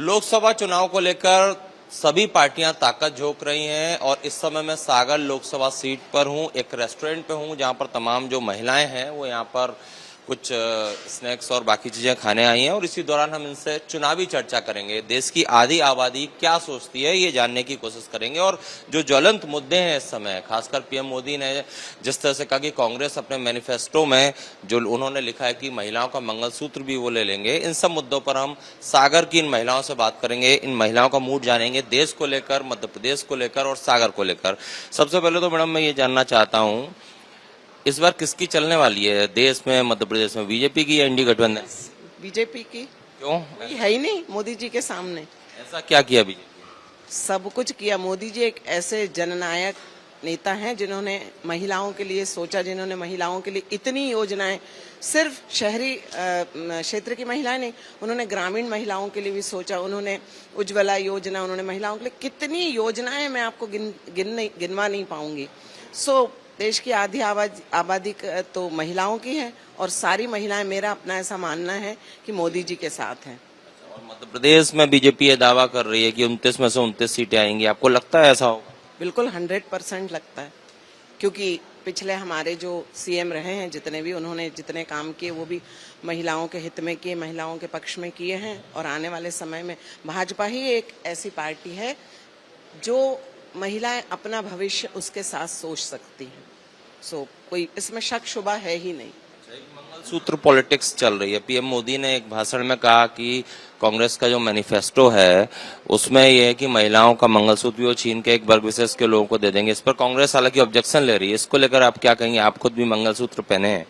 लोकसभा चुनाव को लेकर सभी पार्टियां ताकत झोंक रही हैं और इस समय मैं सागर लोकसभा सीट पर हूं। एक रेस्टोरेंट पे हूं जहां पर तमाम जो महिलाएं हैं वो यहां पर कुछ स्नैक्स और बाकी चीजें खाने आई हैं और इसी दौरान हम इनसे चुनावी चर्चा करेंगे। देश की आधी आबादी क्या सोचती है ये जानने की कोशिश करेंगे और जो ज्वलंत मुद्दे हैं इस समय, खासकर पीएम मोदी ने जिस तरह से कहा कि कांग्रेस अपने मैनिफेस्टो में जो उन्होंने लिखा है कि महिलाओं का मंगलसूत्र भी वो ले लेंगे, इन सब मुद्दों पर हम सागर की इन महिलाओं से बात करेंगे, इन महिलाओं का मूड जानेंगे, देश को लेकर, मध्य प्रदेश को लेकर और सागर को लेकर। सबसे पहले तो मैडम मैं ये जानना चाहता हूँ, इस बार किसकी चलने वाली है देश में, मध्य प्रदेश में, बीजेपी की या इंडी गठबंधन? बीजेपी की। क्यों? कोई है ही नहीं मोदी जी के सामने। ऐसा क्या किया बीजेपी? सब कुछ किया। मोदी जी एक ऐसे जननायक नेता हैं जिन्होंने महिलाओं के लिए सोचा, जिन्होंने महिलाओं के लिए इतनी योजनाएं, सिर्फ शहरी क्षेत्र की महिलाएं नहीं, उन्होंने ग्रामीण महिलाओं के लिए भी सोचा। उन्होंने उज्ज्वला योजना, उन्होंने महिलाओं के लिए कितनी योजनाएं मैं आपको गिनवा नहीं पाऊंगी। देश की आधी आबादी तो महिलाओं की है और सारी महिलाएं, मेरा अपना ऐसा मानना है कि मोदी जी के साथ हैं। और मध्य प्रदेश में बीजेपी ये दावा कर रही है कि 29 में से 29 सीटें आएंगी, आपको लगता है ऐसा होगा? बिल्कुल 100% लगता है, क्योंकि पिछले हमारे जो सीएम रहे हैं, जितने भी उन्होंने जितने काम किए वो भी महिलाओं के हित में किए, महिलाओं के पक्ष में किए हैं। और आने वाले समय में भाजपा ही एक ऐसी पार्टी है जो महिलाएं अपना भविष्य उसके साथ सोच सकती हैं। कोई इसमें शक शुबा है ही नहीं। मंगलसूत्र पॉलिटिक्स चल रही है। पीएम मोदी ने एक भाषण में कहा कि कांग्रेस का जो मैनिफेस्टो है उसमें यह है कि महिलाओं का मंगलसूत्र भी वो छीन के एक वर्ग विशेष के लोगों को दे देंगे। इस पर कांग्रेस हालांकि ऑब्जेक्शन ले रही है, इसको लेकर आप क्या कहेंगे? आप खुद भी मंगलसूत्र पहने हैं।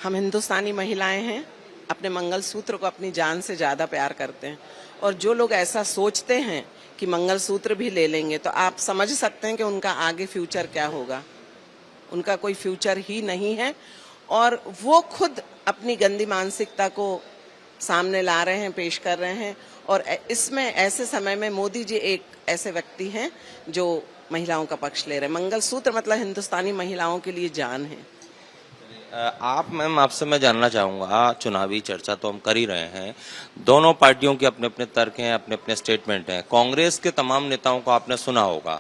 हम हिंदुस्तानी महिलाएं हैं, अपने मंगलसूत्र को अपनी जान से ज्यादा प्यार करते हैं और जो लोग ऐसा सोचते हैं कि मंगलसूत्र भी ले लेंगे, तो आप समझ सकते हैं कि उनका आगे फ्यूचर क्या होगा। उनका कोई फ्यूचर ही नहीं है और वो खुद अपनी गंदी मानसिकता को सामने ला रहे हैं, पेश कर रहे हैं। और इसमें ऐसे समय में मोदी जी एक ऐसे व्यक्ति हैं जो महिलाओं का पक्ष ले रहे हैं। मंगलसूत्र मतलब हिंदुस्तानी महिलाओं के लिए जान है। आप मैम, आपसे मैं जानना चाहूंगा, चुनावी चर्चा तो हम कर ही रहे हैं, दोनों पार्टियों के अपने अपने तर्क हैं, अपने अपने स्टेटमेंट हैं। कांग्रेस के तमाम नेताओं को आपने सुना होगा,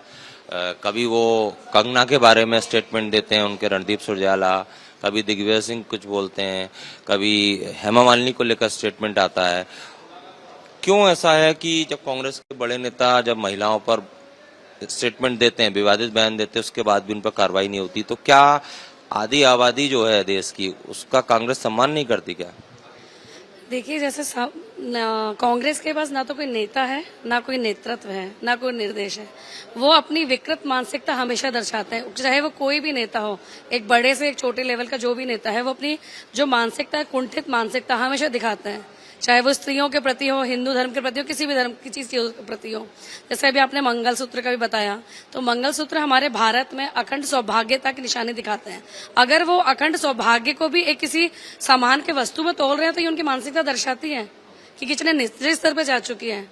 कभी वो कंगना के बारे में स्टेटमेंट देते हैं, उनके रणदीप सुरजेवाला, कभी दिग्विजय सिंह कुछ बोलते हैं, कभी हेमा मालिनी को लेकर स्टेटमेंट आता है। क्यों ऐसा है कि जब कांग्रेस के बड़े नेता जब महिलाओं पर स्टेटमेंट देते हैं, विवादित बयान देते हैं, उसके बाद भी उन पर कार्रवाई नहीं होती? तो क्या आधी आबादी जो है देश की, उसका कांग्रेस सम्मान नहीं करती क्या? देखिए, जैसे कांग्रेस के पास ना तो कोई नेता है, ना कोई नेतृत्व है, ना कोई निर्देश है। वो अपनी विकृत मानसिकता हमेशा दर्शाते हैं, चाहे वो कोई भी नेता हो, एक बड़े से एक छोटे लेवल का जो भी नेता है, वो अपनी जो मानसिकता है, कुंठित मानसिकता हमेशा दिखाते हैं, चाहे वो स्त्रियों के प्रति हो, हिंदू धर्म के प्रति हो, किसी भी धर्म की चीज के प्रति हो। जैसे अभी आपने मंगलसूत्र का भी बताया, तो मंगलसूत्र हमारे भारत में अखंड सौभाग्यता की निशानी दिखाते हैं। अगर वो अखंड सौभाग्य को भी एक किसी सामान के वस्तु में तोल रहे हैं, तो ये उनकी मानसिकता दर्शाती है कि कितने निचले स्तर पर जा चुकी है।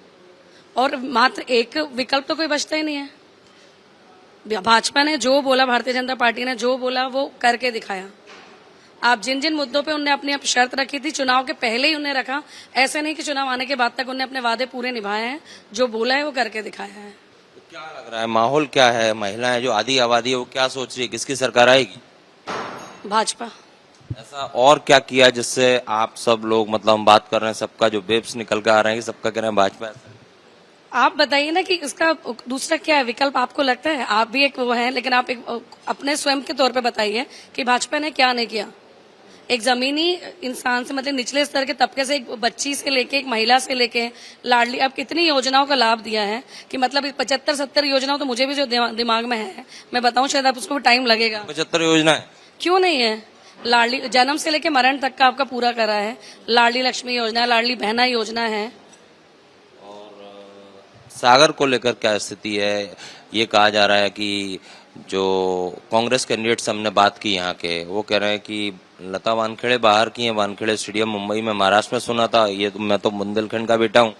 और मात्र एक विकल्प तो कोई बचता ही नहीं है। भाजपा ने जो बोला, भारतीय जनता पार्टी ने जो बोला, वो करके दिखाया। आप जिन जिन मुद्दों पे उन्हें अपनी शर्त रखी थी, चुनाव के पहले ही उन्हें रखा। ऐसे नहीं कि चुनाव आने के बाद तक उन्हें अपने वादे पूरे निभाए हैं, जो बोला है वो करके दिखाया है। तो क्या लग रहा है, माहौल क्या है? महिलाएं जो आधी आबादी है वो क्या सोच रही है, किसकी सरकार आएगी? भाजपा। ऐसा और क्या किया जिससे आप सब लोग, मतलब हम बात कर रहे हैं सबका जो वेब्स निकल कर आ रहे हैं, सबका कह रहे हैं भाजपा? आप बताइए ना कि इसका दूसरा क्या है विकल्प, आपको लगता है? आप भी एक वो हैं, लेकिन आप एक अपने स्वयं के तौर पे बताइए कि भाजपा ने क्या नहीं किया। एक जमीनी इंसान से, मतलब निचले स्तर के तबके से, एक बच्ची से लेके, एक महिला से लेके लाडली, अब कितनी योजनाओं का लाभ दिया है कि मतलब 75-70 योजनाओं तो मुझे भी जो दिमाग में है, मैं बताऊं, शायद आप उसको भी टाइम लगेगा। 75 योजना है? क्यों नहीं है? लाडली जन्म से लेके मरण तक का आपका पूरा करा है। लाडली लक्ष्मी योजना, लाडली बहना योजना है। सागर को लेकर क्या स्थिति है? ये कहा जा रहा है कि जो कांग्रेस कैंडिडेट्स हमने बात की यहाँ के, वो कह रहे हैं कि लता वानखेड़े बाहर की हैं, वानखेड़े स्टेडियम मुंबई में, महाराष्ट्र में सुना था। ये मैं तो बुंदेलखंड का बेटा हूँ।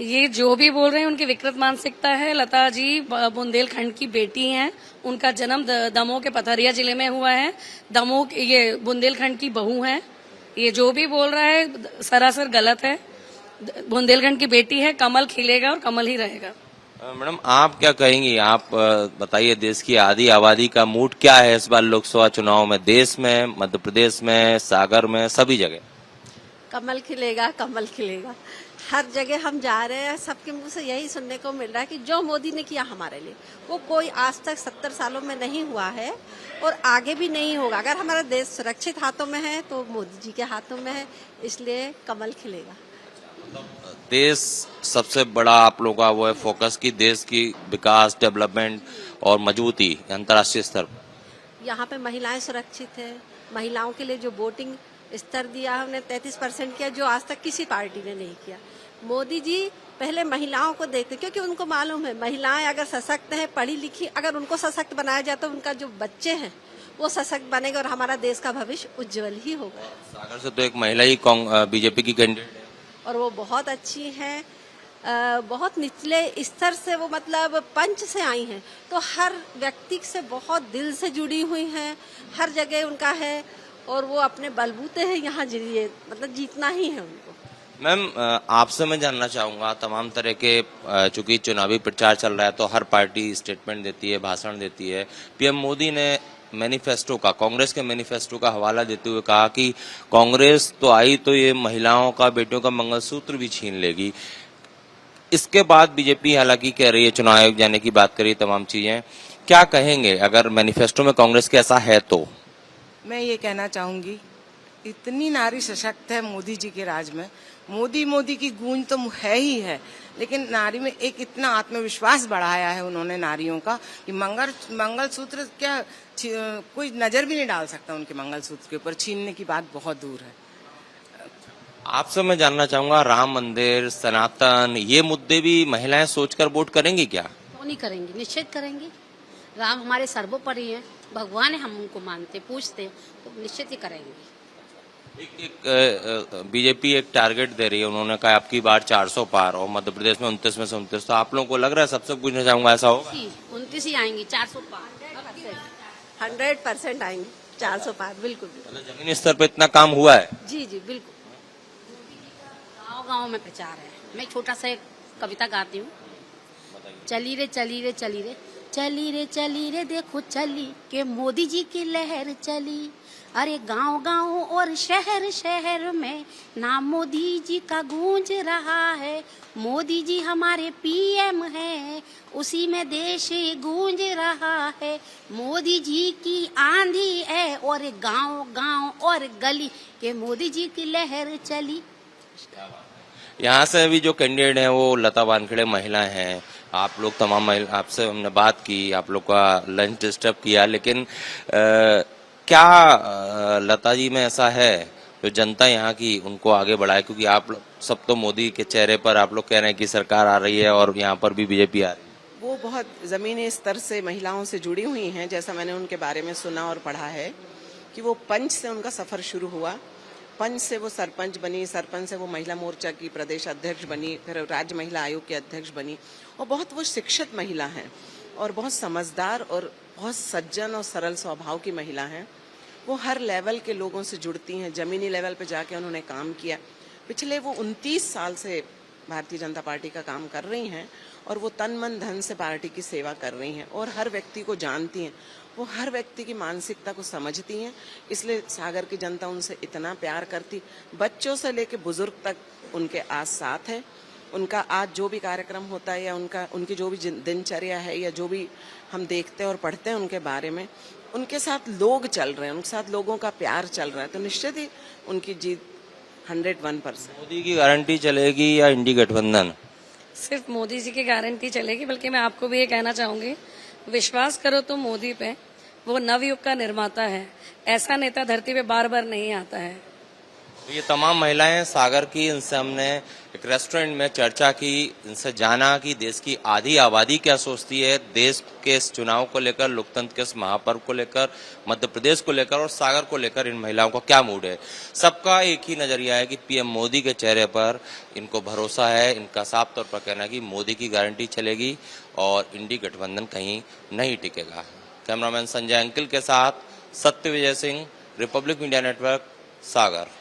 ये जो भी बोल रहे हैं उनकी विकृत मानसिकता है। लता जी बुंदेलखंड की बेटी हैं, उनका जन्म दमोह के पथरिया जिले में हुआ है। दमोह, ये बुंदेलखंड की बहू हैं। ये जो भी बोल रहा है सरासर गलत है। बुंदेलखंड की बेटी है, कमल खिलेगा और कमल ही रहेगा। मैडम आप क्या कहेंगी? आप बताइए, देश की आधी आबादी का मूड क्या है इस बार लोकसभा चुनाव में? देश में, मध्य प्रदेश में, सागर में, सभी जगह। कमल खिलेगा, कमल खिलेगा। हर जगह हम जा रहे हैं, सबके मुंह से यही सुनने को मिल रहा है कि जो मोदी ने किया हमारे लिए वो कोई आज तक 70 सालों में नहीं हुआ है और आगे भी नहीं होगा। अगर हमारा देश सुरक्षित हाथों में है तो मोदी जी के हाथों में है, इसलिए कमल खिलेगा। देश सबसे बड़ा आप लोगों का वो है फोकस की देश की विकास, डेवलपमेंट और मजबूती अंतर्राष्ट्रीय स्तर पर। यहाँ पे महिलाएं सुरक्षित है। महिलाओं के लिए जो वोटिंग स्तर दिया हमने 33% किया, जो आज तक किसी पार्टी ने नहीं किया। मोदी जी पहले महिलाओं को देखते, क्योंकि उनको मालूम है महिलाएं अगर सशक्त हैं, पढ़ी लिखी, अगर उनको सशक्त बनाया जाए तो उनका जो बच्चे हैं वो सशक्त बनेगा और हमारा देश का भविष्य उज्जवल ही होगा। सागर से तो एक महिला ही बीजेपी की कैंडिडेट है और वो बहुत अच्छी हैं, बहुत निचले स्तर से, वो मतलब पंच से आई हैं, तो हर व्यक्ति से बहुत दिल से जुड़ी हुई हैं, हर जगह उनका है और वो अपने बलबूते हैं यहाँ मतलब जीतना ही है उनको। मैम आपसे मैं जानना चाहूंगा, तमाम तरह के चूंकि चुनावी प्रचार चल रहा है तो हर पार्टी स्टेटमेंट देती है, भाषण देती है। पीएम मोदी ने मैनिफेस्टो का, कांग्रेस के मैनिफेस्टो का हवाला देते हुए कहा कि कांग्रेस तो आई तो ये महिलाओं का, बेटियों का मंगलसूत्र भी छीन लेगी। इसके बाद बीजेपी हालांकि कह रही है, चुनाव आयोग जाने की बात करी, तमाम चीजें। क्या कहेंगे अगर मैनिफेस्टो में कांग्रेस के ऐसा है तो? मैं ये कहना चाहूंगी, इतनी नारी सशक्त है मोदी जी के राज में। मोदी मोदी की गूंज तो है ही है, लेकिन नारी में एक इतना आत्मविश्वास बढ़ाया है उन्होंने नारियों का कि मंगलसूत्र क्या कोई नजर भी नहीं डाल सकता उनके मंगलसूत्र के ऊपर, छीनने की बात बहुत दूर है। आपसे मैं जानना चाहूंगा, राम मंदिर, सनातन, ये मुद्दे भी महिलाएं सोचकर वोट करेंगी क्या? क्यों नहीं करेंगी, निश्चित करेंगी। राम हमारे सर्वोपरि हैं, भगवान है, हम उनको मानते पूछते हैं, तो निश्चित ही करेंगे। बीजेपी एक टारगेट दे रही है, उन्होंने कहा आपकी बार 400 पार और मध्य प्रदेश में 29 में से 29। तो आप लोगों को लग रहा है, सबसे पूछना चाहूंगा, ऐसा होगा? 29 ही आएंगी, 400 पार 100% आएंगे 400 पार, बिल्कुल। जमीनी स्तर पे इतना काम हुआ है? जी जी बिल्कुल। गाँव गाँव में प्रचार है। मैं छोटा सा एक कविता गाती हूँ। चली रे चली रे चली रे चली रे चली रे देखो चली के मोदी जी की लहर चली। अरे गांव गांव और शहर शहर में नाम मोदी जी का गूंज रहा है। मोदी जी हमारे पीएम हैं, उसी में देश गूंज रहा है। मोदी जी की आंधी है और गांव गांव और गली के मोदी जी की लहर चली। यहाँ से अभी जो कैंडिडेट हैं वो लता वानखेड़े महिलाएं हैं। आप लोग तमाम महिला, आपसे हमने बात की, आप लोग का लंच डिस्टर्ब किया, लेकिन क्या लता जी में ऐसा है जो जनता यहाँ की उनको आगे बढ़ाए? क्योंकि आप सब तो मोदी के चेहरे पर आप लोग कह रहे हैं कि सरकार आ रही है और यहाँ पर भी बीजेपी आ रही है। वो बहुत जमीनी स्तर से महिलाओं से जुड़ी हुई हैं, जैसा मैंने उनके बारे में सुना और पढ़ा है कि वो पंच से उनका सफर शुरू हुआ। पंच से वो सरपंच बनी, सरपंच से वो महिला मोर्चा की प्रदेश अध्यक्ष बनी, फिर राज्य महिला आयोग की अध्यक्ष बनी। और बहुत वो शिक्षित महिला हैं और बहुत समझदार और बहुत सज्जन और सरल स्वभाव की महिला हैं। वो हर लेवल के लोगों से जुड़ती हैं, जमीनी लेवल पे जाके उन्होंने काम किया। पिछले वो 29 साल से भारतीय जनता पार्टी का काम कर रही हैं और वो तन मन धन से पार्टी की सेवा कर रही हैं और हर व्यक्ति को जानती हैं। वो हर व्यक्ति की मानसिकता को समझती हैं, इसलिए सागर की जनता उनसे इतना प्यार करती। बच्चों से लेके बुजुर्ग तक उनके आस साथ है। उनका आज जो भी कार्यक्रम होता है या उनकी जो भी दिनचर्या है या जो भी हम देखते हैं और पढ़ते हैं उनके बारे में, उनके साथ लोग चल रहे हैं, उनके साथ लोगों का प्यार चल रहा है, तो निश्चित ही उनकी जीत 101%। मोदी की गारंटी चलेगी या इंडी गठबंधन? सिर्फ मोदी जी की गारंटी चलेगी, बल्कि मैं आपको भी ये कहना चाहूंगी, विश्वास करो तो मोदी पे, वो नवयुग का निर्माता है। ऐसा नेता धरती पे बार बार नहीं आता है। ये तमाम महिलाएं सागर की, इनसे हमने एक रेस्टोरेंट में चर्चा की, इनसे जाना कि देश की आधी आबादी क्या सोचती है, देश के इस चुनाव को लेकर, लोकतंत्र के इस महापर्व को लेकर, मध्य प्रदेश को लेकर और सागर को लेकर इन महिलाओं का क्या मूड है। सबका एक ही नजरिया है कि पीएम मोदी के चेहरे पर इनको भरोसा है। इनका साफ तौर पर कहना है कि मोदी की गारंटी चलेगी और इंडी गठबंधन कहीं नहीं टिकेगा। कैमरामैन संजय अंकिल के साथ सत्य Vijay Singh, Republic media network, सागर।